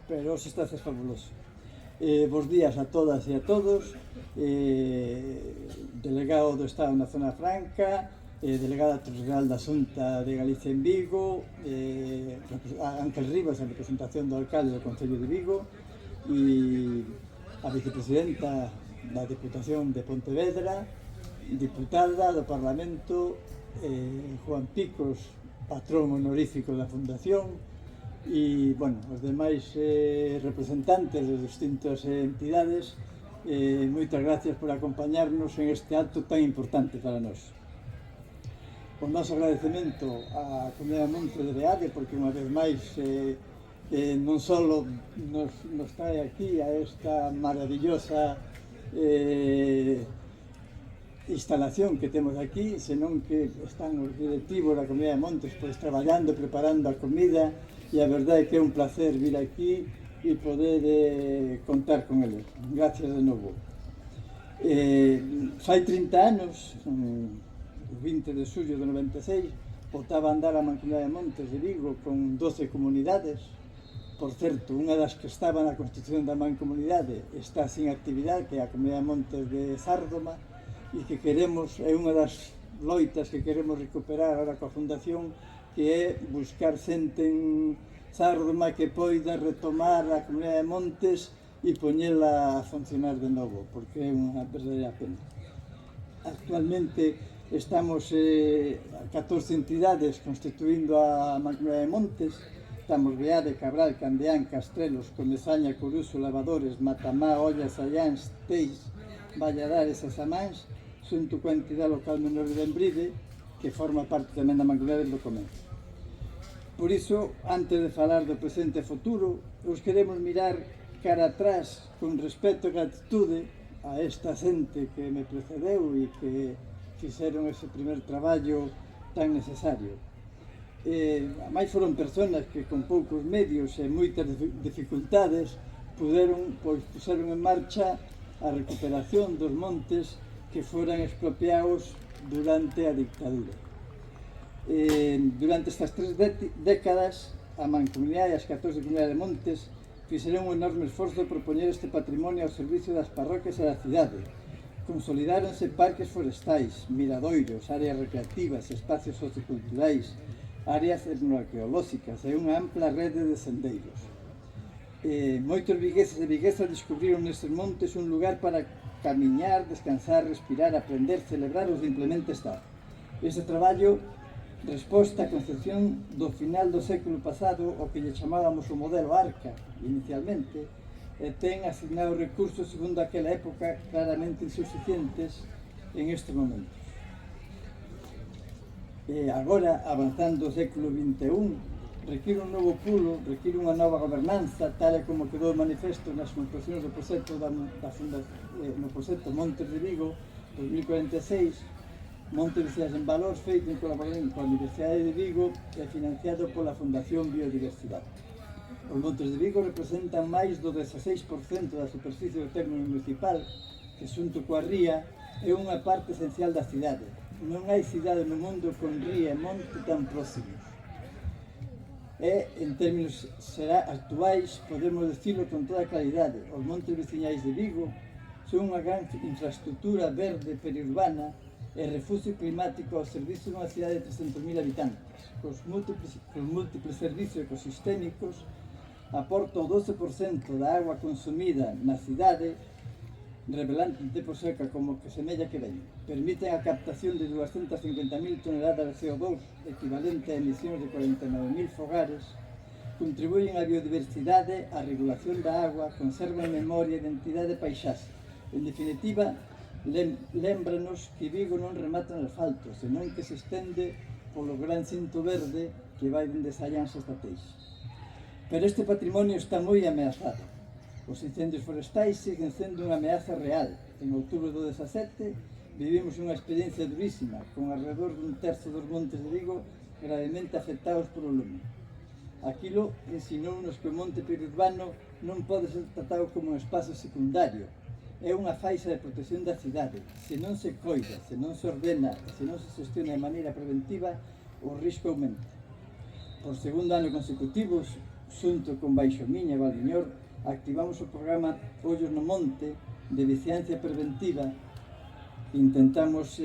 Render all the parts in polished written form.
pero hoxe está a ser fabuloso. Bos días a todas e a todos, delegado do Estado na Zona Franca, delegada territorial da Xunta de Galicia en Vigo, Ángel Rivas en representación do alcalde do Concello de Vigo e a vicepresidenta da Deputación de Pontevedra, diputada do Parlamento, Juan Picos, patrón honorífico da Fundación, e, bueno, os demais representantes de distintas entidades, moitas gracias por acompañarnos en este acto tan importante para nós. O noso agradecemento á Comunidade Montes de Beade, porque unha vez máis non só nos trae aquí a esta maravillosa instalación que temos aquí, senón que están os directivos da Comunidade de Montes pois traballando, preparando a comida, e a verdade é que é un placer vir aquí e poder contar con eles. Gracias de novo. Fai 30 anos, o 20 de xullo de 96, botaba a andar a Mancomunidade de Montes de Vigo con 12 comunidades. Por certo, unha das que estaba na constitución da Mancomunidade está sin actividade, que é a Comunidade de Montes de Sárdoma, e que queremos, é unha das loitas que queremos recuperar agora coa Fundación, que é buscar xente en Sárdoma que poida retomar a Comunidade de Montes e poñela a funcionar de novo, porque é unha verdadeira pena. Actualmente estamos 14 entidades constituindo a Mancomunidade de Montes. Estamos Beade, Cabral, Candeán, Castrelos, Comesaña, Coruso, Lavadores, Matamá, Ollas, Allans, Teis, Valladares e Samáns, xunto coa entidade local menor de Embride, que forma parte tamén da Mancomunidade do Comercio. Por iso, antes de falar do presente e futuro, os queremos mirar cara atrás con respeto e gratitude a esta xente que me precedeu e que fixeron ese primer traballo tan necesario. A máis foron personas que con poucos medios e moitas dificultades puseron en marcha a recuperación dos montes que foran expropiados durante a dictadura. Durante estas 3 décadas, a Mancomunidade e as 14 comunidades de montes fixeron un enorme esforzo por poñer este patrimonio ao servicio das parroquias e da cidade. Consolidáronse parques forestais, miradoiros, áreas recreativas, espacios socioculturais, áreas etnoarqueolóxicas e unha ampla rede de sendeiros. Moitos vigueses e viguesas descubriron nestes montes un lugar para camiñar, descansar, respirar, aprender, celebrar ou simplemente estar. Este traballo resposta á concepción do final do século pasado, o que lle chamábamos o modelo Arca, inicialmente, e ten asignado recursos segundo aquela época claramente insuficientes en estes momentos. Agora, avanzando o século XXI, require un novo pulo, require unha nova gobernanza, tal e como quedou manifesto nas conclusións do proxecto no proxecto Montes de Vigo 2046, Montes de Cidades en Valor, feito en colaboración coa Universidade de Vigo e financiado pola Fundación Biodiversidade. Os Montes de Vigo representan máis do 16% da superficie do termo municipal, que xunto coa ría é unha parte esencial da cidade. Non hai cidade no mundo con ría e monte tan próximos. E, en términos actuais, podemos decirlo con toda claridade, os montes veciñais de Vigo son unha gran infraestructura verde periurbana e refugio climático ao servicio dunha cidade de 300.000 habitantes. Cos múltiples servicios ecosistémicos aporta o 12% da agua consumida na cidade, revelando en tempo seca como que semella que ven. Permiten a captación de 250.000 toneladas de CO2, equivalente a emisións de 49.000 fogares, contribuyen á biodiversidade, á regulación da agua, conservan memoria, identidade e paisaxe. En definitiva, lémbranos que Vigo non remata no asfalto, senón que se estende polo gran cinto verde que vai dende Sallans hasta Teix. Pero este patrimonio está moi ameazado. Os incendios forestais siguen sendo unha ameaza real. En outubro do 17 vivimos unha experiencia durísima, con alrededor dun terzo dos montes de Vigo gravemente afectados por o lume. Aquilo ensinounos que o monte periurbano non pode ser tratado como un espazo secundario. É unha faixa de protección da cidade. Se non se coida, se non se ordena, se non se gestiona de maneira preventiva, o risco aumenta. Por segundo ano consecutivos, xunto con Baixomiña e Valdiñor, activamos o programa Ollos no Monte de vigilancia preventiva e intentamos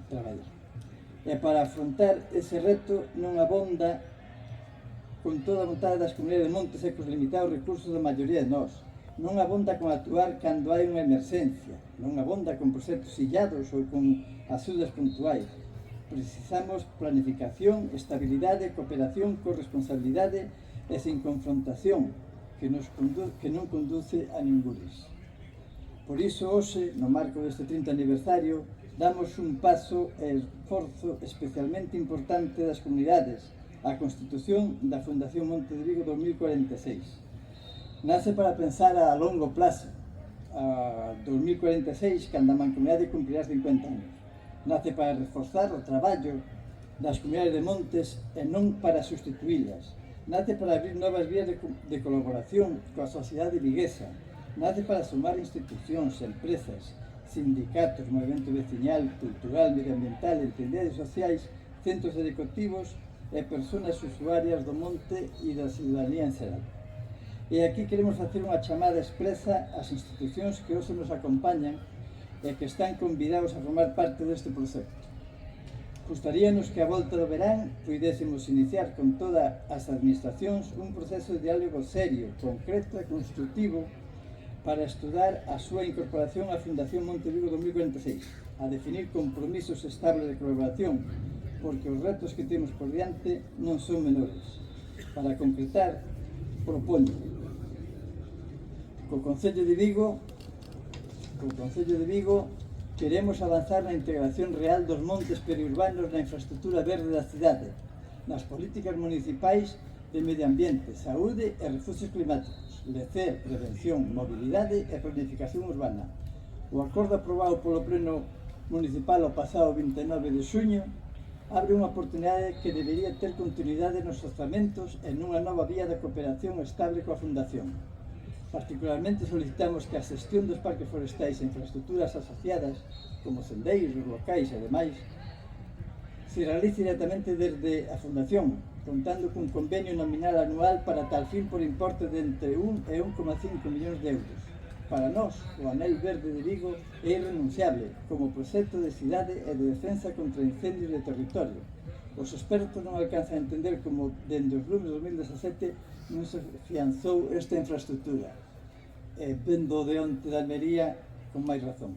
traballar. E para afrontar ese reto non abonda con toda a vontade das comunidades de montes e cos limitados recursos da maioría de nós. Non abonda con actuar cando hai unha emerxencia, non abonda con proxectos illados ou con axudas puntuais. Precisamos planificación, estabilidade, cooperación, corresponsabilidade e sin confrontación que non conduce a ningún risco. Por iso, hoxe, no marco deste 30 aniversario, damos un paso e esforzo especialmente importante das comunidades, a constitución da Fundación Monte de Vigo 2046. Nace para pensar a longo plazo, a 2046, cando a Mancomunidade cumprirá 50 anos. Nace para reforzar o traballo das comunidades de montes e non para sustituílas. Nace para abrir novas vías de colaboración coa sociedade viguesa. Nace para sumar institucións, empresas, sindicatos, movimento veciñal, cultural, medioambiental, entidades sociais, centros educativos e persoas usuarias do monte e da ciudadanía en xeral. E aquí queremos facer unha chamada expresa ás institucións que hoxe nos acompañan e que están convidados a formar parte deste proxecto. Gustaríanos que a volta do verán puidésemos iniciar con todas as administracións un proceso de diálogo serio, concreto e constructivo para estudar a súa incorporación á Fundación Monte Vigo 2046, a definir compromisos estables de colaboración, porque os retos que temos por diante non son menores. Para concretar, propoño co Concello de Vigo queremos avanzar na integración real dos montes periurbanos na infraestructura verde da cidade, nas políticas municipais de medio ambiente, saúde e refugios climáticos, lecer, prevención, mobilidade e planificación urbana. O acordo aprobado polo Pleno Municipal o pasado 29 de xuño abre unha oportunidade que debería ter continuidade nos orzamentos e nunha nova vía de cooperación estable coa Fundación. Particularmente solicitamos que a xestión dos parques forestais e infraestructuras asociadas, como sendeiros, locais e demais, se realice directamente desde a Fundación, contando cun convenio nominal anual para tal fin por importe de entre 1 e 1,5 millóns de euros. Para nós, o Anel Verde de Vigo é irrenunciable como proxecto de cidade e de defensa contra incendios de territorio. Os expertos non alcanzan a entender como, dende os lumes de 2017, non se afianzou esta infraestructura. Vendo de onte da Almería, con máis razón.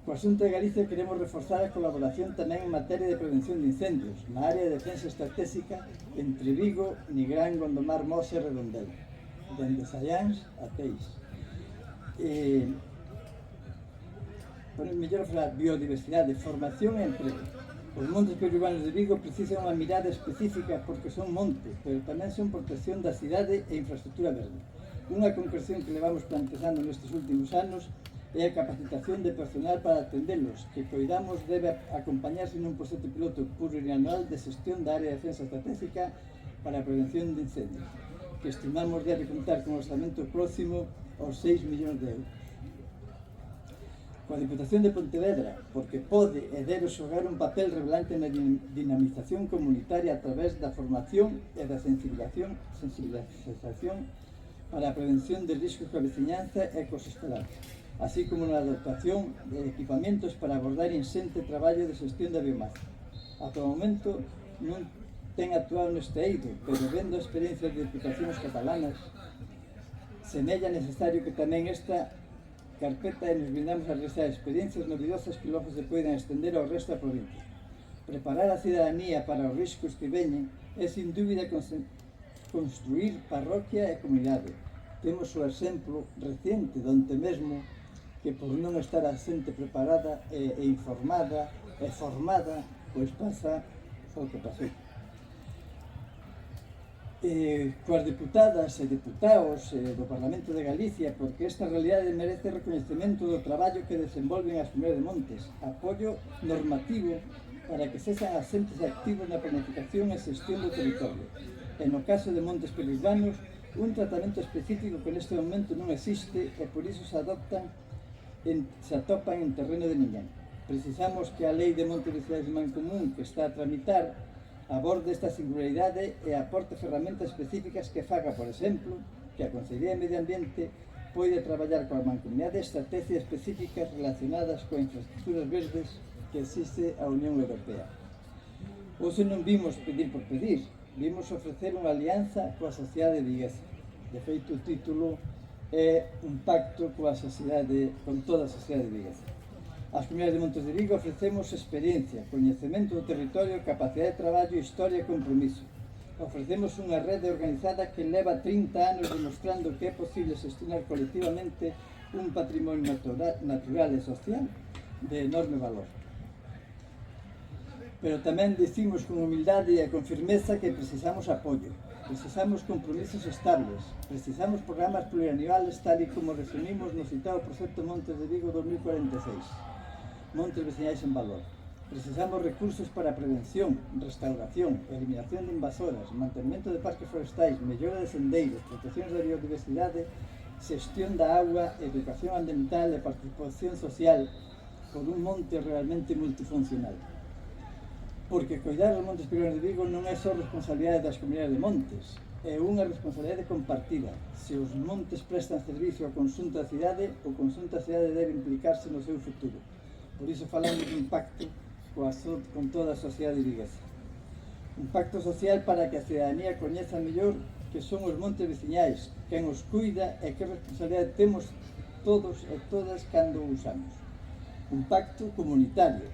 Co asunto de Galicia queremos reforzar a colaboración tamén en materia de prevención de incendios, na área de defensa estratégica entre Vigo, Nigrán, Gondomar, Mos e Redondela, dende Sallans a Teis. Mellor falar biodiversidade, formación e emprego. Os montes periurbanos de Vigo precisan unha mirada específica porque son montes, pero tamén son protección da cidade e infraestructura verde. Unha concreción que levamos plantexando nestes últimos anos é a capacitación de personal para atendelos, que coidamos debe acompañarse nun proxecto piloto plurianual de xestión da área de defensa estratégica para a prevención de incendios, que estimamos debe contar con un orzamento próximo aos 6 millóns de euros. Coa Diputación de Pontevedra, porque pode e debe xogar un papel relevante na dinamización comunitaria a través da formación e da sensibilización para a prevención de riscos coa veciñanza e cos escolares, así como na adaptación de equipamentos para abordar insente traballo de xestión da biomasa. Ata o momento non ten actuado neste eido, pero vendo a experiencia de diputacións catalanas, semella necesario que tamén esta carpeta e nos brindamos a realizar experiencias novidosas que logo se poden estender ao resto da provincia. Preparar a cidadanía para os riscos que veñen é sin dúbida construir parroquia e comunidade. Temos o exemplo reciente donde mesmo que por non estar a xente preparada e informada e formada, pois pasa o que pasou. Coas deputadas e deputados do Parlamento de Galicia, porque esta realidade merece reconhecemento do traballo que desenvolven as comunidades de montes, apoio normativo para que sexan agentes activos na planificación e xestión do territorio. E no caso de montes periurbanos, un tratamento específico que neste momento non existe e por iso se atopan en terreno de ninguén. Precisamos que a Lei de Montes de Cidades Mancomún que está a tramitar aborde esta singularidade e aporte ferramentas específicas que faga, por exemplo, que a Consellería de Medio Ambiente pode traballar coa Mancomunidade estrategias específicas relacionadas coas infraestructuras verdes que existe a Unión Europea. Hoxe non vimos pedir por pedir, vimos ofrecer unha alianza coa sociedade viguesa. De feito, o título é un pacto coa sociedade, con toda a sociedade viguesa. As comunidades de Montes de Vigo ofrecemos experiencia, coñecemento do territorio, capacidade de traballo, historia e compromiso. Ofrecemos unha rede organizada que leva 30 anos demostrando que é posible gestionar colectivamente un patrimonio natural e social de enorme valor. Pero tamén dicimos con humildade e con firmeza que precisamos apoio, precisamos compromisos estables, precisamos programas plurianuales tal e como resumimos no citado proxecto Montes de Vigo 2046. Montes veciñais en valor. Precisamos recursos para prevención, restauración, eliminación de invasoras, mantenimento de parques forestais, mellora de sendeiros, protección da biodiversidade, xestión da agua, educación ambiental e participación social por un monte realmente multifuncional. Porque coidar os montes pequenos de Vigo non é só responsabilidade das comunidades de montes, é unha responsabilidade compartida. Se os montes prestan servicio ao conxunto da cidade, o conxunto da cidade debe implicarse no seu futuro. Por iso falamos dun pacto con toda a sociedade viguesa. Un pacto social para que a cidadanía coñeza mellor que son os montes veciñais, quen os cuida e que responsabilidade temos todos e todas cando o usamos. Un pacto comunitario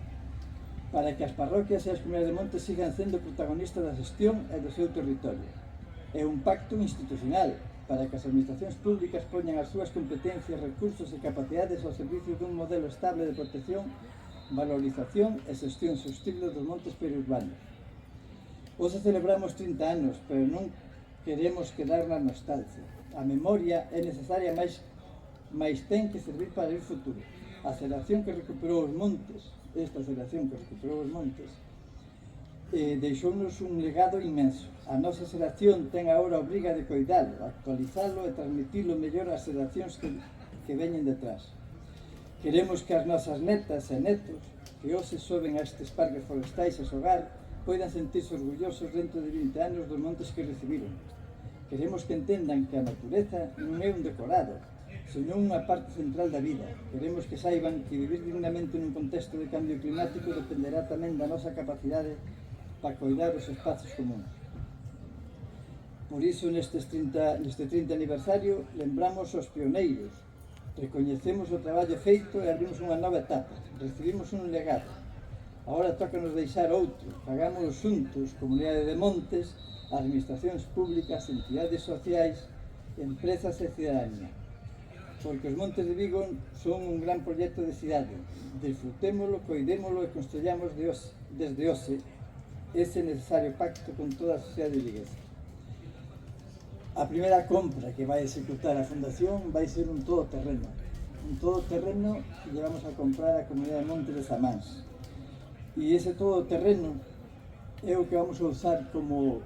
para que as parroquias e as comunidades de montes sigan sendo protagonistas da xestión e do seu territorio. É un pacto institucional para que as administracións públicas poñan as súas competencias, recursos e capacidades ao servicio dun modelo estable de protección, valorización e xestión sostible dos montes periurbanos. Hoxe celebramos 30 anos, pero non queremos quedar na nostalgia. A memoria é necesaria, mas ten que servir para o futuro. A xeración que recuperou os montes, esta xeración que recuperou os montes, deixounos un legado inmenso. A nosa xeración ten agora a obriga de coidalo, actualizalo e transmitilo mellor ás xeracións que veñen detrás. Queremos que as nosas netas e netos que hoxe soben a estes parques forestais a xogar poidan sentirse orgullosos dentro de 20 anos dos montes que recibiron. Queremos que entendan que a natureza non é un decorado, senón unha parte central da vida. Queremos que saiban que vivir dignamente nun contexto de cambio climático dependerá tamén da nosa capacidade para coidar os espazos comuns. Por iso, neste 30 aniversario, lembramos os pioneiros, recoñecemos o traballo feito e abrimos unha nova etapa, recibimos un legado. Agora tócanos deixar outro, fagámoslo xuntos, comunidade de montes, administracións públicas, entidades sociais, empresas e cidadanía. Porque os Montes de Vigo son un gran proxecto de cidade. Disfrutémolo, coidémolo e construyamos desde hoxe ese necesario pacto con toda a sociedade viguesa. A primeira compra que vai executar a Fundación vai ser un todoterreno. Un todoterreno que llevamos a comprar a comunidade de Montes de Samáns. E ese todoterreno é o que vamos a usar como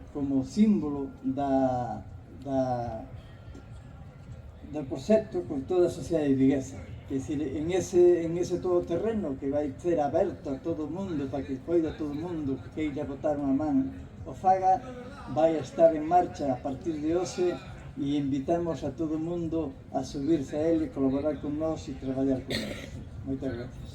símbolo do proxecto con toda a sociedade viguesa. Que decir, en ese todoterreno que vai ser aberto a todo o mundo, para que poida todo o mundo que queira botar unha man o faga, vai estar en marcha a partir de hoxe e invitamos a todo o mundo a subirse a ele, colaborar con nós e traballar con nós. Moitas gracias.